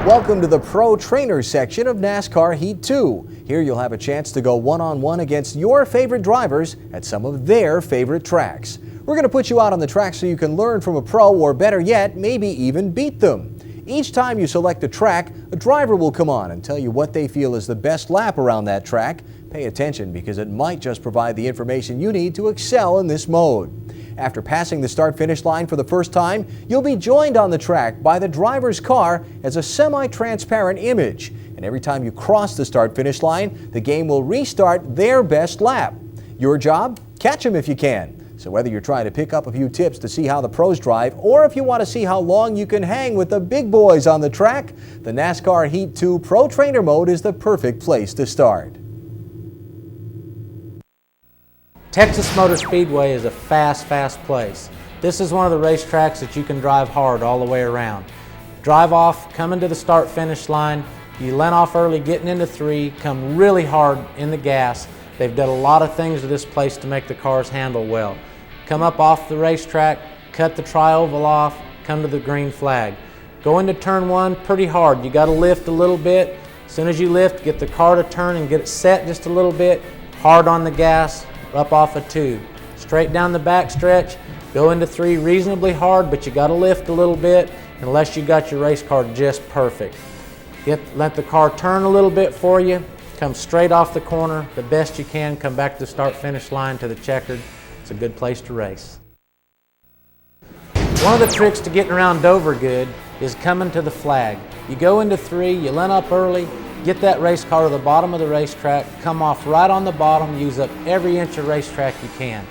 Welcome to the Pro Trainer section of NASCAR Heat 2. Here you'll have a chance to go one-on-one against your favorite drivers at some of their favorite tracks. We're going to put you out on the track so you can learn from a pro, or better yet, maybe even beat them. Each time you select a track, a driver will come on and tell you what they feel is the best lap around that track. Pay attention, because it might just provide the information you need to excel in this mode. After passing the start-finish line for the first time, you'll be joined on the track by the driver's car as a semi-transparent image. And every time you cross the start-finish line, the game will restart their best lap. Your job? Catch them if you can. So whether you're trying to pick up a few tips to see how the pros drive, or if you want to see how long you can hang with the big boys on the track, the NASCAR Heat 2 Pro Trainer mode is the perfect place to start. Texas Motor Speedway is a fast place. This is one of the racetracks that you can drive hard all the way around. Drive off, come into the start-finish line, you let off early getting into 3, come really hard in the gas. They've done a lot of things to this place to make the cars handle well. Come up off the racetrack, cut the tri-oval off, come to the green flag. Go into turn 1 pretty hard. You got to lift a little bit. As soon as you lift, get the car to turn and get it set just a little bit. Hard on the gas, up off of 2. Straight down the back stretch, go into 3 reasonably hard, but you got to lift a little bit unless you got your race car just perfect. Let the car turn a little bit for you. Come straight off the corner the best you can. Come back to the start-finish line to the checkered. It's a good place to race. One of the tricks to getting around Dover good is coming to the flag. You go into 3, you let up early, get that race car to the bottom of the racetrack, come off right on the bottom, use up every inch of racetrack you can.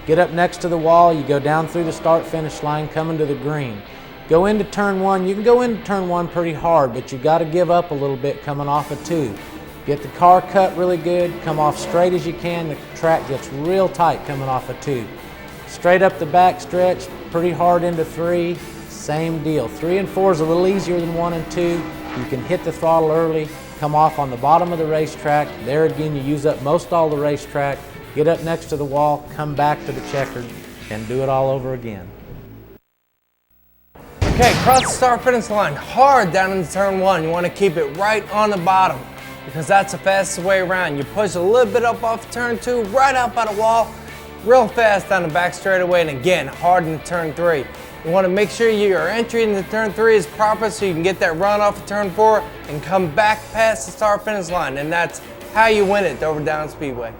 Get up next to the wall, you go down through the start-finish line, coming to the green. Go into turn 1, you can go into turn 1 pretty hard, but you got to give up a little bit coming off of 2. Get the car cut really good, come off straight as you can. The track gets real tight coming off of 2. Straight up the back stretch, pretty hard into 3, same deal. 3 and 4 is a little easier than 1 and 2. You can hit the throttle early, come off on the bottom of the racetrack. There again, you use up most all the racetrack. Get up next to the wall, come back to the checkered, and do it all over again. Okay, cross the start-finish line hard down into turn 1. You want to keep it right on the bottom, because that's the fastest way around. You push a little bit up off turn 2, right out by the wall, real fast down the back straightaway, and again, hard into turn 3. You want to make sure your entry into turn 3 is proper so you can get that run off of turn 4 and come back past the start-finish line, and that's how you win it Dover Down Speedway.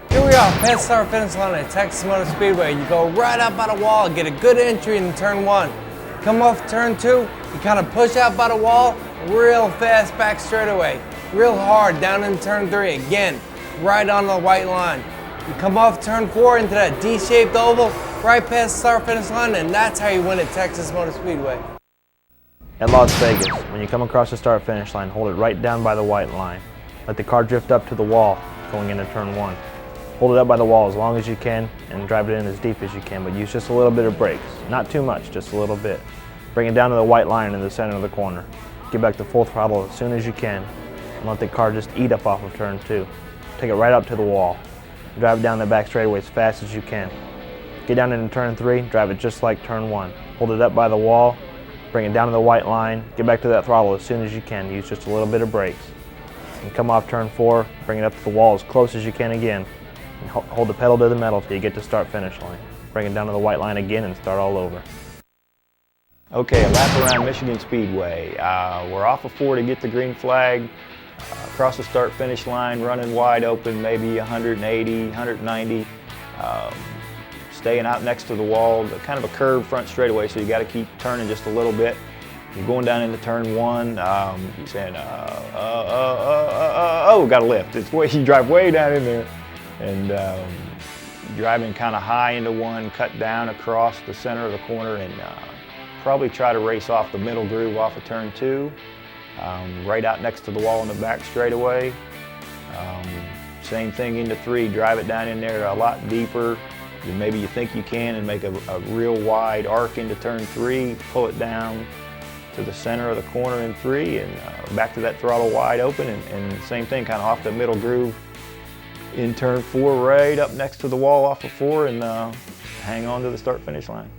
Here we are, past the start-finish line at Texas Motor Speedway. You go right out by the wall, get a good entry into turn 1. Come off turn 2, you kind of push out by the wall, real fast back straightaway, real hard down in turn 3, again, right on the white line. You come off turn 4 into that D-shaped oval, right past the start-finish line, and that's how you win at Texas Motor Speedway. At Las Vegas, when you come across the start-finish line, hold it right down by the white line. Let the car drift up to the wall going into turn 1. Hold it up by the wall as long as you can and drive it in as deep as you can, but use just a little bit of brakes. Not too much, just a little bit. Bring it down to the white line in the center of the corner. Get back to full throttle as soon as you can and let the car just eat up off of turn 2. Take it right up to the wall. Drive it down the back straightaway as fast as you can. Get down into turn 3, drive it just like turn 1. Hold it up by the wall, bring it down to the white line, get back to that throttle as soon as you can. Use just a little bit of brakes. And come off turn 4, bring it up to the wall as close as you can again. And hold the pedal to the metal till you get to start-finish line. Bring it down to the white line again and start all over. Okay, a lap around Michigan Speedway. We're off of 4 to get the green flag. Across the start-finish line, running wide open, maybe 180, 190. Staying out next to the wall, kind of a curved front straightaway, so you got to keep turning just a little bit. You're going down into turn 1. You're saying, oh, got to lift. It's way, you drive way down in there, and driving kind of high into 1, cut down across the center of the corner, and probably try to race off the middle groove off of turn 2. Right out next to the wall in the back straightaway. Same thing into 3, drive it down in there a lot deeper than maybe you think you can, and make a real wide arc into turn 3, pull it down to the center of the corner in 3, and back to that throttle wide open, and same thing, kind of off the middle groove in turn 4, right up next to the wall off of 4, and hang on to the start-finish line.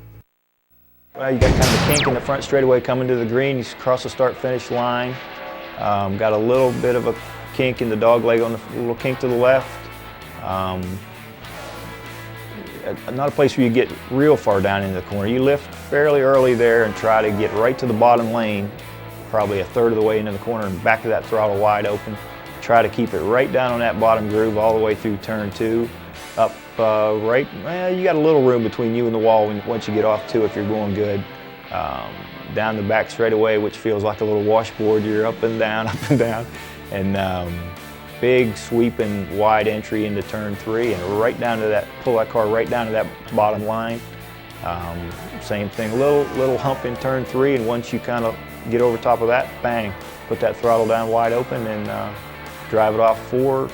Well, you got kind of a kink in the front straightaway coming to the green. You cross the start-finish line. Got a little bit of a kink in the dog leg on the little kink to the left. Not a place where you get real far down into the corner. You lift fairly early there and try to get right to the bottom lane, probably a third of the way into the corner and back to that throttle wide open. Try to keep it right down on that bottom groove all the way through turn 2. Up right, well, you got a little room between you and the wall once you get off 2 if you're going good. Down the back straightaway, which feels like a little washboard. You're up and down, and big sweeping wide entry into turn 3 and right down to that, pull that car right down to that bottom line. Same thing, little hump in turn 3, and once you kind of get over top of that, bang, put that throttle down wide open and drive it off 4.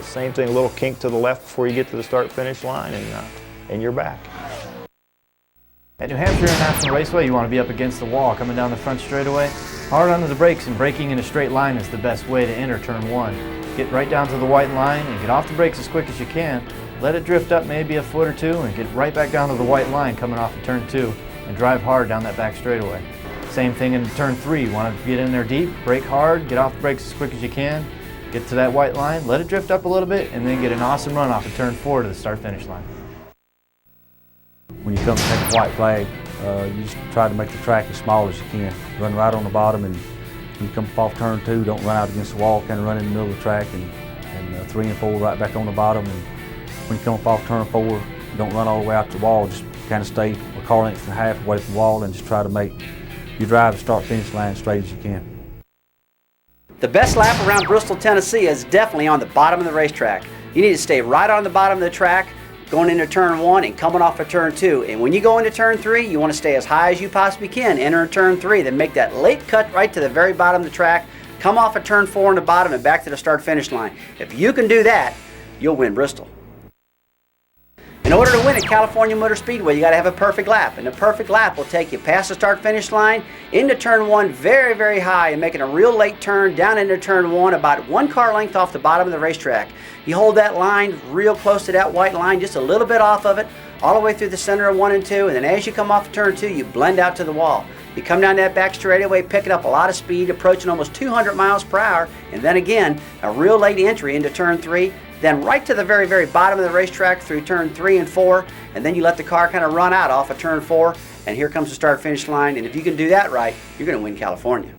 Same thing, a little kink to the left before you get to the start-finish line, and you're back. At New Hampshire International Raceway, you want to be up against the wall coming down the front straightaway. Hard under the brakes and braking in a straight line is the best way to enter turn 1. Get right down to the white line and get off the brakes as quick as you can. Let it drift up maybe a foot or 2 and get right back down to the white line coming off of turn 2 and drive hard down that back straightaway. Same thing in turn 3. You want to get in there deep, brake hard, get off the brakes as quick as you can. Get to that white line, let it drift up a little bit, and then get an awesome run off of turn 4 to the start-finish line. When you come to take a white flag, you just try to make the track as small as you can. Run right on the bottom, and when you come off turn 2, don't run out against the wall, kind of run in the middle of the track, and 3 and 4 right back on the bottom. And when you come up off turn 4, don't run all the way out to the wall, just kind of stay a car length and a half away from the wall and just try to make your drive to start-finish line as straight as you can. The best lap around Bristol, Tennessee is definitely on the bottom of the racetrack. You need to stay right on the bottom of the track, going into turn 1 and coming off of turn 2. And when you go into turn 3, you want to stay as high as you possibly can, enter turn 3, then make that late cut right to the very bottom of the track, come off of turn 4 on the bottom and back to the start-finish line. If you can do that, you'll win Bristol. In order to win at California Motor Speedway, you got to have a perfect lap, and the perfect lap will take you past the start-finish line into turn 1 very, very high and making a real late turn down into turn 1 about 1 car length off the bottom of the racetrack. You hold that line real close to that white line, just a little bit off of it, all the way through the center of 1 and 2, and then as you come off turn 2, you blend out to the wall. You come down that back straightaway, picking up a lot of speed, approaching almost 200 miles per hour, and then again, a real late entry into turn 3, then right to the very, very bottom of the racetrack through turn 3 and 4, and then you let the car kind of run out off of turn 4, and here comes the start-finish line, and if you can do that right, you're going to win California.